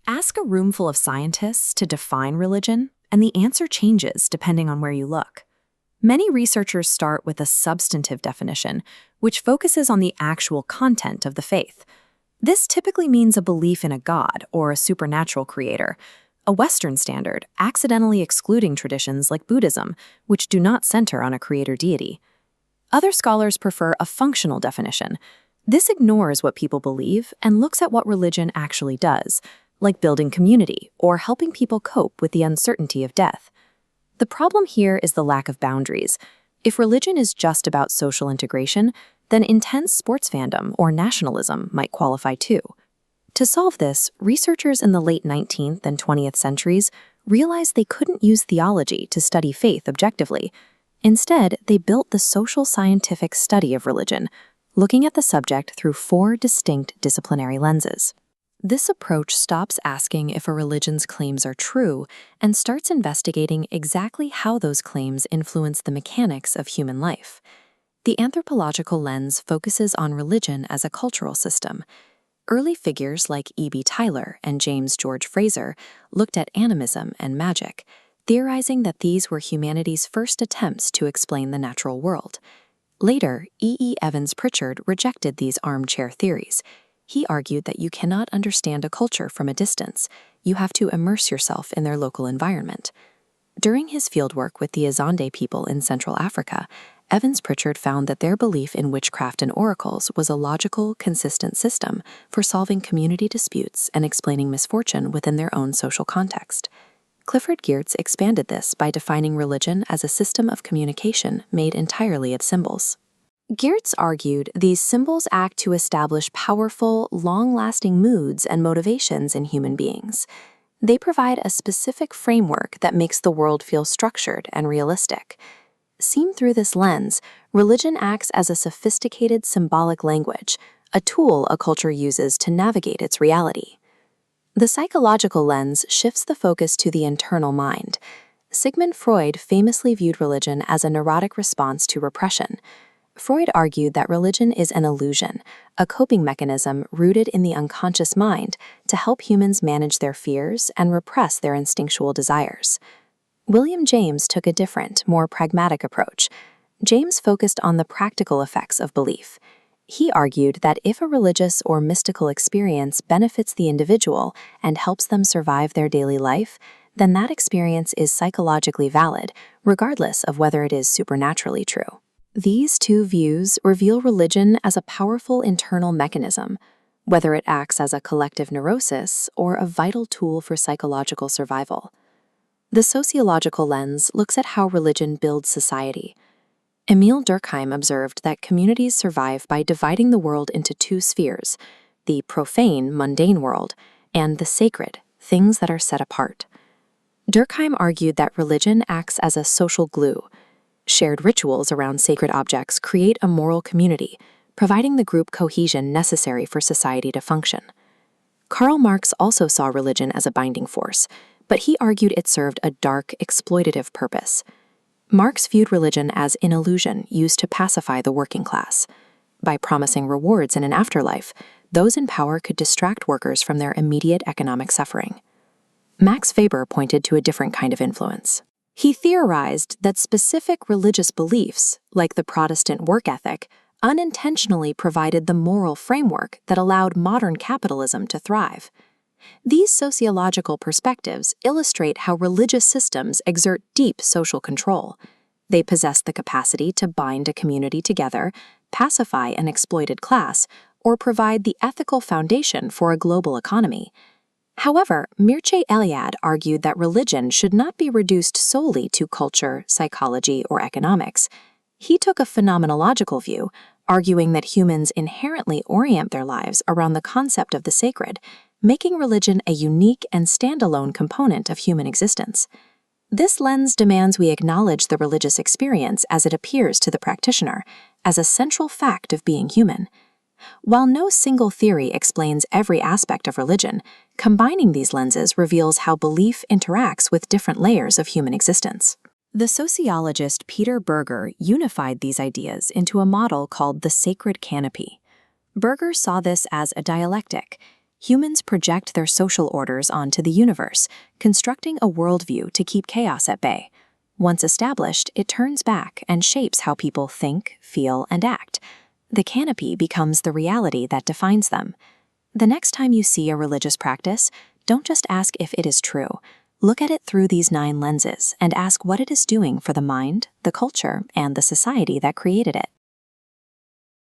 Ask a room full of scientists to define religion, and the answer changes depending on where you look. Many researchers start with a substantive definition, which focuses on the actual content of the faith. This typically means a belief in a god or a supernatural creator, a Western standard, accidentally excluding traditions like Buddhism, which do not center on a creator deity. Other scholars prefer a functional definition. This ignores what people believe and looks at what religion actually does, like building community or helping people cope with the uncertainty of death. The problem here is the lack of boundaries. If religion is just about social integration, then intense sports fandom or nationalism might qualify too. To solve this, researchers in the late 19th and 20th centuries realized they couldn't use theology to study faith objectively. Instead, they built the social scientific study of religion, looking at the subject through 4 distinct disciplinary lenses. This approach stops asking if a religion's claims are true and starts investigating exactly how those claims influence the mechanics of human life. The anthropological lens focuses on religion as a cultural system. Early figures like E.B. Tylor and James George Frazer looked at animism and magic, theorizing that these were humanity's first attempts to explain the natural world. Later, E. Evans Pritchard rejected these armchair theories. He argued that you cannot understand a culture from a distance. You have to immerse yourself in their local environment. During his fieldwork with the Azande people in Central Africa, Evans Pritchard found that their belief in witchcraft and oracles was a logical, consistent system for solving community disputes and explaining misfortune within their own social context. Clifford Geertz expanded this by defining religion as a system of communication made entirely of symbols. Geertz argued these symbols act to establish powerful, long-lasting moods and motivations in human beings. They provide a specific framework that makes the world feel structured and realistic. Seen through this lens, religion acts as a sophisticated symbolic language, a tool a culture uses to navigate its reality. The psychological lens shifts the focus to the internal mind. Sigmund Freud famously viewed religion as a neurotic response to repression. Freud argued that religion is an illusion, a coping mechanism rooted in the unconscious mind to help humans manage their fears and repress their instinctual desires. William James took a different, more pragmatic approach. James focused on the practical effects of belief. He argued that if a religious or mystical experience benefits the individual and helps them survive their daily life, then that experience is psychologically valid, regardless of whether it is supernaturally true. These 2 views reveal religion as a powerful internal mechanism, whether it acts as a collective neurosis or a vital tool for psychological survival. The sociological lens looks at how religion builds society. Emil Durkheim observed that communities survive by dividing the world into 2 spheres, the profane, mundane world, and the sacred, things that are set apart. Durkheim argued that religion acts as a social glue. Shared rituals around sacred objects create a moral community, providing the group cohesion necessary for society to function. Karl Marx also saw religion as a binding force, but he argued it served a dark, exploitative purpose. Marx viewed religion as an illusion used to pacify the working class. By promising rewards in an afterlife, those in power could distract workers from their immediate economic suffering. Max Weber pointed to a different kind of influence. He theorized that specific religious beliefs, like the Protestant work ethic, unintentionally provided the moral framework that allowed modern capitalism to thrive. These sociological perspectives illustrate how religious systems exert deep social control. They possess the capacity to bind a community together, pacify an exploited class, or provide the ethical foundation for a global economy. However, Mircea Eliade argued that religion should not be reduced solely to culture, psychology, or economics. He took a phenomenological view, arguing that humans inherently orient their lives around the concept of the sacred, making religion a unique and standalone component of human existence. This lens demands we acknowledge the religious experience as it appears to the practitioner, as a central fact of being human. While no single theory explains every aspect of religion, combining these lenses reveals how belief interacts with different layers of human existence. The sociologist Peter Berger unified these ideas into a model called the sacred canopy. Berger saw this as a dialectic. Humans project their social orders onto the universe, constructing a worldview to keep chaos at bay. Once established, it turns back and shapes how people think, feel, and act. The canopy becomes the reality that defines them. The next time you see a religious practice, don't just ask if it is true. Look at it through these 9 lenses and ask what it is doing for the mind, the culture, and the society that created it.